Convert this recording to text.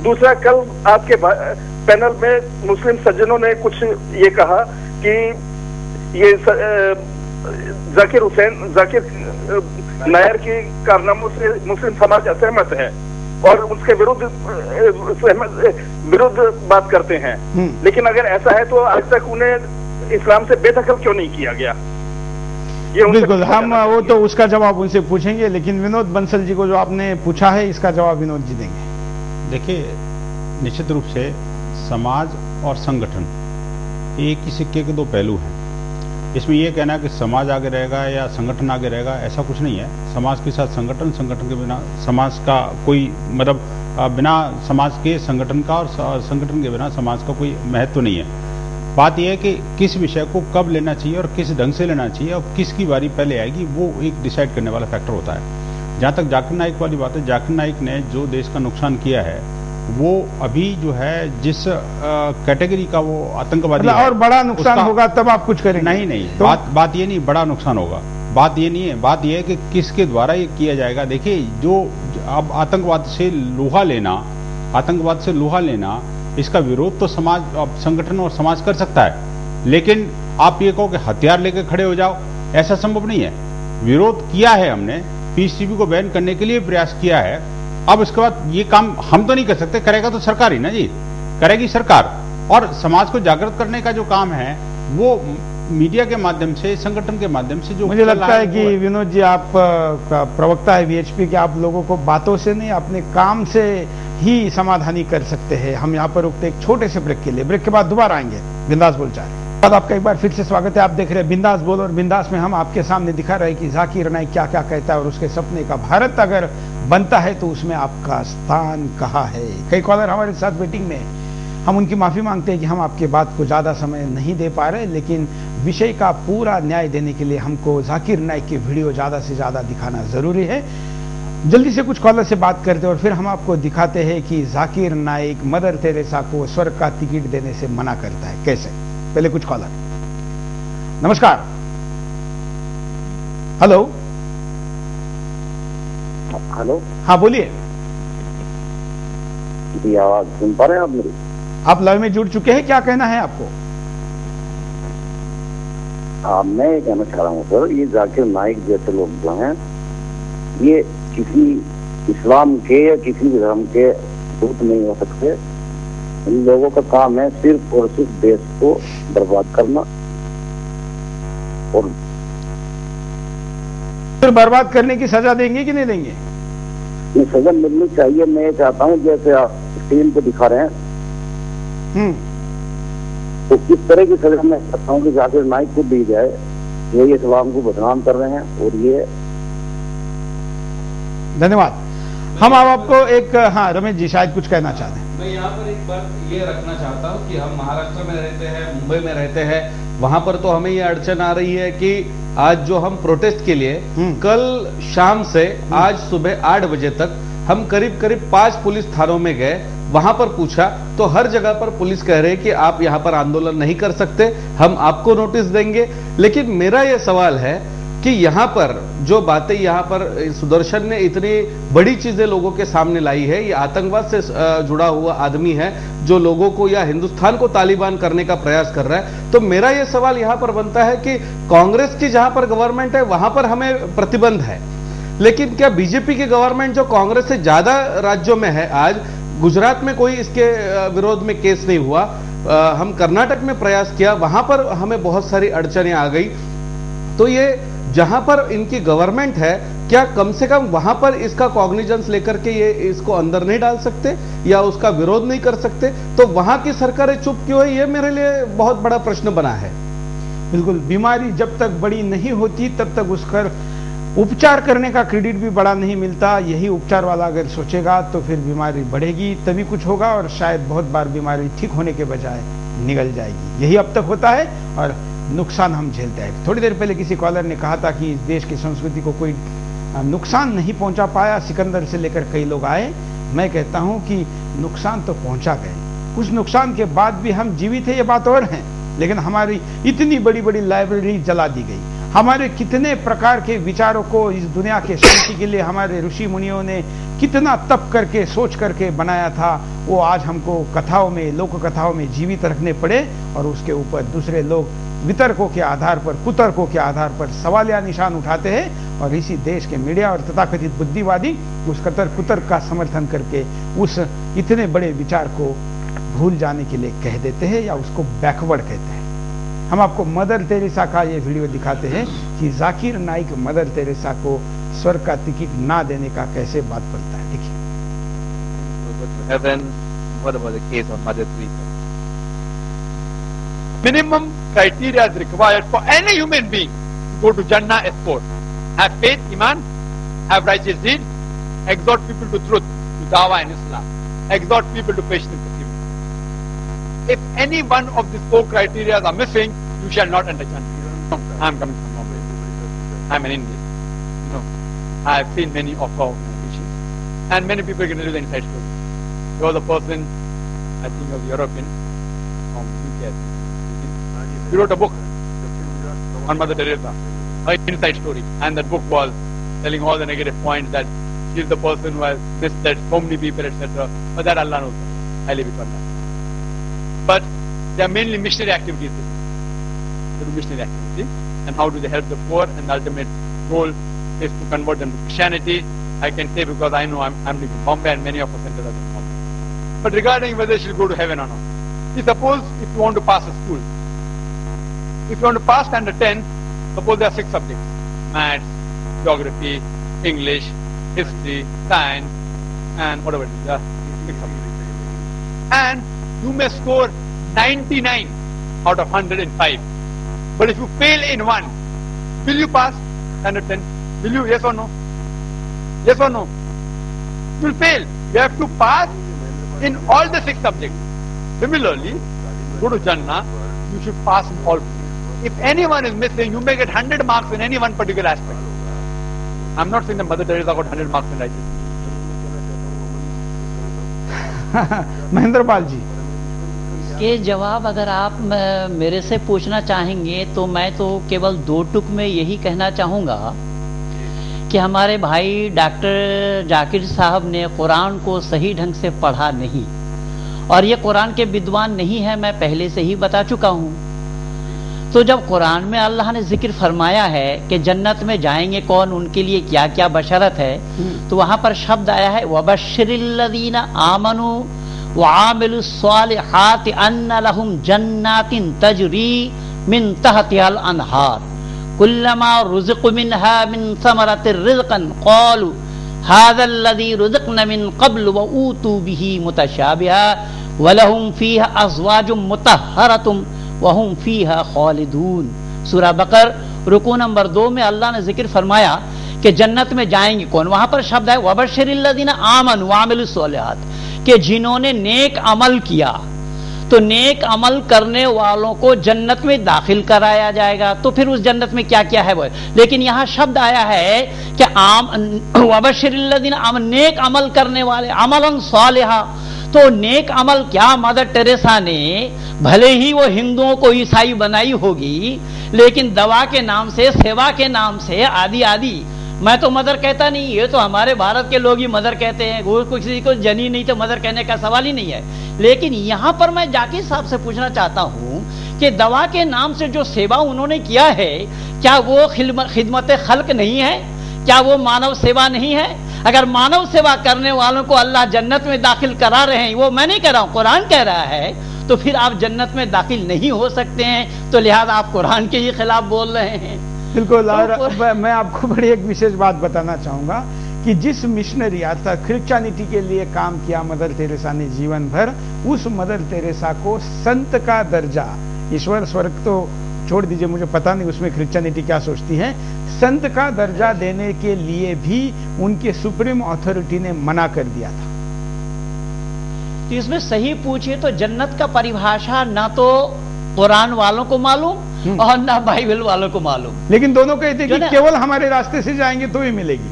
दूसरा, कल आपके पैनल में मुस्लिम सज्जनों ने कुछ ये कहा कि ये जाकिर नायर की कारनामों से मुस्लिम समाज असहमत है और उसके विरुद्ध बात करते हैं। लेकिन अगर ऐसा है तो आज तक उन्हें इस्लाम से बेदखल क्यों नहीं किया गया? बिल्कुल, हम वो तो उसका जवाब उनसे पूछेंगे, लेकिन विनोद बंसल जी को जो आपने पूछा है इसका जवाब विनोद जी देंगे। देखिए, निश्चित रूप से समाज और संगठन एक ही सिक्के के दो पहलू हैं। इसमें यह कहना कि समाज आगे रहेगा या संगठन आगे रहेगा, ऐसा कुछ नहीं है। समाज के साथ संगठन, संगठन के बिना समाज का कोई मतलब बिना समाज के संगठन का और संगठन के बिना समाज का कोई महत्व नहीं है। बात यह है कि किस विषय को कब लेना चाहिए और किस ढंग से लेना चाहिए और किसकी बारी पहले आएगी, वो एक डिसाइड करने वाला फैक्टर होता है। जहां तक जाकिर नाइक वाली बात है, जाकिर नाइक ने जो देश का नुकसान किया है वो अभी जो है जिस कैटेगरी का वो आतंकवादी और बड़ा नुकसान होगा तब आप कुछ करेंगे? नहीं, तो बात ये नहीं बड़ा नुकसान होगा, बात ये नहीं है। बात ये है कि किसके द्वारा ये किया जाएगा। देखिए, जो अब आतंकवाद से लोहा लेना इसका विरोध तो समाज, संगठन और समाज कर सकता है, लेकिन आप ये कहो कि हथियार लेकर खड़े हो जाओ, ऐसा संभव नहीं है। विरोध किया है हमने, पीस टीवी को बैन करने के लिए प्रयास किया है। अब इसके बाद ये काम हम तो नहीं कर सकते, करेगा तो सरकार ही ना जी, करेगी सरकार। और समाज को जागृत करने का जो काम है वो मीडिया के माध्यम से, संगठन के माध्यम से जो मुझे लगता है कि विनोद जी आप प्रवक्ता है वीएचपी के, आप लोगों को बातों से नहीं अपने काम से ही समाधानी कर सकते हैं। हम यहाँ पर रुकते एक छोटे से ब्रेक के लिए, ब्रेक के बाद दोबारा आएंगे बिंदास बोल चाहे। आपका एक बार फिर से स्वागत है। आप देख रहे हैं बिंदास बोल, और बिंदास में हम आपके सामने दिखा रहे हैं कि जाकिर नाइक क्या क्या कहता है और उसके सपने का भारत अगर बनता है तो उसमें आपका स्थान कहाँ है। कई कॉलर हमारे साथ मीटिंग में, हम उनकी माफी मांगते हैं कि हम आपके बात को ज्यादा समय नहीं दे पा रहे, लेकिन विषय का पूरा न्याय देने के लिए हमको जाकिर नाइक की वीडियो ज्यादा से ज्यादा दिखाना जरूरी है। जल्दी से कुछ कॉलर से बात करते हैं और फिर हम आपको दिखाते हैं कि जाकिर नाइक मदर तेरेसा को स्वर्ग का टिकट देने से मना करता है कैसे। पहले कुछ कॉलर। नमस्कार। हेलो। हेलो। हाँ बोलिए। जी, आवाज सुन पा रहे हैं आप मेरी? आप लाइव में जुड़ चुके हैं, क्या कहना है आपको? मैं ये कहना चाह रहा हूँ सर, ये जाकिर नाइक जैसे लोग जो हैं ये किसी इस्लाम के या किसी भी धर्म के दूत नहीं हो सकते। इन लोगों का काम है सिर्फ और सिर्फ देश को बर्बाद करना, और फिर बर्बाद करने की सजा देंगे कि नहीं देंगे? ये सजा मिलनी चाहिए। मैं ये चाहता हूँ जैसे आप स्क्रीन पे दिखा रहे हैं, तो इस तरह की सजा मैं चाहता हूँ कि जाकिर नाइक को दी जाए। ये इस्लाम को बदनाम कर रहे हैं और ये। धन्यवाद। हम अब आपको एक, हाँ रमेश जी शायद कुछ कहना चाहते हैं। मैं यहाँ पर एक बात ये रखना चाहता हूँ कि हम महाराष्ट्र में रहते हैं, मुंबई में रहते हैं, वहां पर तो हमें ये अड़चन आ रही है कि आज जो हम प्रोटेस्ट के लिए कल शाम से आज सुबह 8 बजे तक हम करीब करीब 5 पुलिस थानों में गए। वहां पर पूछा तो हर जगह पर पुलिस कह रहे हैं कि आप यहां पर आंदोलन नहीं कर सकते, हम आपको नोटिस देंगे। लेकिन मेरा यह सवाल है कि यहां पर जो बातें यहां पर सुदर्शन ने इतनी बड़ी चीजें लोगों के सामने लाई है, ये आतंकवाद से जुड़ा हुआ आदमी है जो लोगों को या हिंदुस्तान को तालिबान करने का प्रयास कर रहा है। तो मेरा यह सवाल यहां पर बनता है कि कांग्रेस की जहां पर गवर्नमेंट है वहां पर हमें प्रतिबंध है, लेकिन क्या बीजेपी की गवर्नमेंट जो कांग्रेस से ज्यादा राज्यों में है, आज गुजरात में कोई इसके विरोध में केस नहीं हुआ, हम कर्नाटक में प्रयास किया, वहां पर हमें बहुत सारी अड़चनें आ गई। तो ये जहां पर इनकी गवर्नमेंट है, क्या कम से कम वहां पर इसका कॉग्निजेंस लेकर के ये इसको अंदर नहीं डाल सकते या उसका विरोध नहीं कर सकते? तो वहां की सरकारें चुप क्यों है, ये मेरे लिए बहुत बड़ा प्रश्न बना है। बिल्कुल, बीमारी जब तक बड़ी नहीं होती तब तक उसका उपचार करने का क्रेडिट भी बड़ा नहीं मिलता। यही उपचार वाला अगर सोचेगा तो फिर बीमारी बढ़ेगी तभी कुछ होगा, और शायद बहुत बार बीमारी ठीक होने के बजाय निगल जाएगी। यही अब तक होता है और नुकसान हम झेलते हैं। थोड़ी देर पहले किसी कॉलर ने कहा था कि इस देश की संस्कृति को कोई नुकसान नहीं पहुंचा पाया, सिकंदर से लेकर कई लोग आए। मैं कहता हूं कि नुकसान तो पहुंचा गए, कुछ नुकसान के बाद भी हम जीवित है ये बात और है, लेकिन हमारी इतनी बड़ी बड़ी लाइब्रेरी जला दी गई, हमारे कितने प्रकार के विचारों को इस दुनिया के शांति के लिए हमारे ऋषि मुनियों ने कितना तप करके सोच करके बनाया था, वो आज हमको कथाओं में, लोक कथाओं में जीवित रखने पड़े और उसके ऊपर दूसरे लोग वितर्कों के आधार पर, कुतर्कों के आधार पर सवालिया निशान उठाते हैं और इसी देश के मीडिया और तथाकथित बुद्धिवादी उस कुतर्क का समर्थन करके उस इतने बड़े विचार को भूल जाने के लिए कह देते हैं या उसको बैकवर्ड कहते हैं। हम आपको मदर तेरेसा का ये वीडियो दिखाते हैं कि जाकिर नाइक मदर तेरेसा को स्वर्ग का टिकट ना देने का कैसे बात पड़ता है। देखिए, minimum criteria is required for any human being to go to Jannah as 4. Have faith, Iman, have righteous deed, exhort people to truth, to Dawah and Islam, exhort people to patience and perseverance. If any one of these 4 criteria are missing, you shall not enter Jannah. I am coming from Bombay. I am an Indian. You know, I have seen many of our organizations, and many people can tell you the inside story. There was a person, I think of European, from UK. He wrote a book on Mother Teresa, her inside story, and that book was telling all the negative points that she is the person who has misled so many people, etc. But that Allah knows. I leave it for that. But they are mainly missionary activities. They do missionary activity, and how do they help the poor? And the ultimate goal is to convert them to Christianity. I can say because I know I'm living in Bombay, and many of us centers are in Bombay. But regarding whether she'll go to heaven or not, see, suppose if you want to pass a school. If you want to pass standard 10, suppose there are 6 subjects: maths, geography, English, history, science, and whatever it is, 6 subjects. And you may score 99 out of 105. But if you fail in one, will you pass standard 10? Will you? Yes or no? Yes or no? You will fail. You have to pass in all the 6 subjects. Similarly, go to Jannah, you should pass in all. If anyone is missing, you may get 100 marks in any one particular aspect. I'm not saying that Mother Teresa got 100 marks in righteousness. Mahendrapal जी, के जवाब अगर आप मेरे से पूछना चाहेंगे तो मैं तो केवल 2 टुक में यही कहना चाहूँगा कि हमारे भाई डॉक्टर जाकिर साहब ने कुरान को सही ढंग से पढ़ा नहीं, और ये कुरान के विद्वान नहीं है, मैं पहले से ही बता चुका हूँ। तो जब कुरान में अल्लाह ने जिक्र फरमाया है कि जन्नत में जाएंगे कौन, उनके लिए क्या क्या बशरत है, तो वहां पर शब्द आया है वबश्शिरिल्लज़ीना आमनू वआमिलुस्सालिहाति अन्ना लहुम जन्नातिन तजरी मिन तहतिहल अनहार कुल्लमा रुज़िक़ू मिनहा मिन समरतिर रिज़क़न क़ालू हाज़ल्लज़ी रुज़िक़ना मिन क़ब्ल व ऊतू बिही मुतशाबिहा व लहुम फ़ीहा अज़वाजुम मुतहहरतुम वहुम फ़ीहा ख़ालिदून। सूरा बकर रुकू नंबर 2 में अल्लाह ने जिक्र फरमाया कि जन्नत में जाएंगे कौन। वहां पर शब्द है वबश्शिरिल्लज़ीना आमनू वआमिलुस्सालिहात, कि जिन्होंने नेक अमल किया, तो नेक अमल करने वालों को जन्नत में दाखिल कराया जाएगा। तो फिर उस जन्नत में क्या क्या है वो, लेकिन यहां शब्द आया है कि वबश्शिरिल्लज़ीना आमन, नेक अमल करने वाले, अमलन सालिहा। तो नेक अमल क्या, मदर टेरेसा ने भले ही वो हिंदुओं को ईसाई बनाई होगी, लेकिन दवा के नाम से, सेवा के नाम से, आदि आदि, मैं तो मदर कहता नहीं, ये तो हमारे भारत के लोग ही मदर कहते हैं, वो किसी को जनी नहीं तो मदर कहने का सवाल ही नहीं है। लेकिन यहां पर मैं जाकिर साहब से पूछना चाहता हूं कि दवा के नाम से जो सेवा उन्होंने किया है, क्या वो खिदमत खल्क नहीं है? क्या वो मानव सेवा नहीं है? अगर मानव सेवा करने वालों को अल्लाह जन्नत में दाखिल करा रहे हैं, वो मैं नहीं कह रहा हूं, कुरान कह रहा है, तो फिर आप जन्नत में दाखिल नहीं हो सकते हैं, तो लिहाजा आप कुरान के ही खिलाफ बोल रहे हैं। बिल्कुल। और मैं आपको बड़ी एक विशेष बात बताना चाहूंगा कि जिस मिशनरी अर्थात क्रिश्चियनिटी के लिए काम किया मदर तेरेसा ने जीवन भर, उस मदर तेरेसा को संत का दर्जा, ईश्वर स्वर्ग तो छोड़ दीजिए, मुझे पता नहीं उसमें क्रिश्चियनिटी क्या सोचती है, संत का दर्जा देने के लिए भी उनके सुप्रीम अथॉरिटी ने मना कर दिया था। तो इसमें सही पूछिए तो जन्नत का परिभाषा ना तो कुरान वालों को मालूम और ना बाइबल वालों को मालूम, लेकिन दोनों कहते हैं कि केवल हमारे रास्ते से जाएंगे तो ही मिलेगी।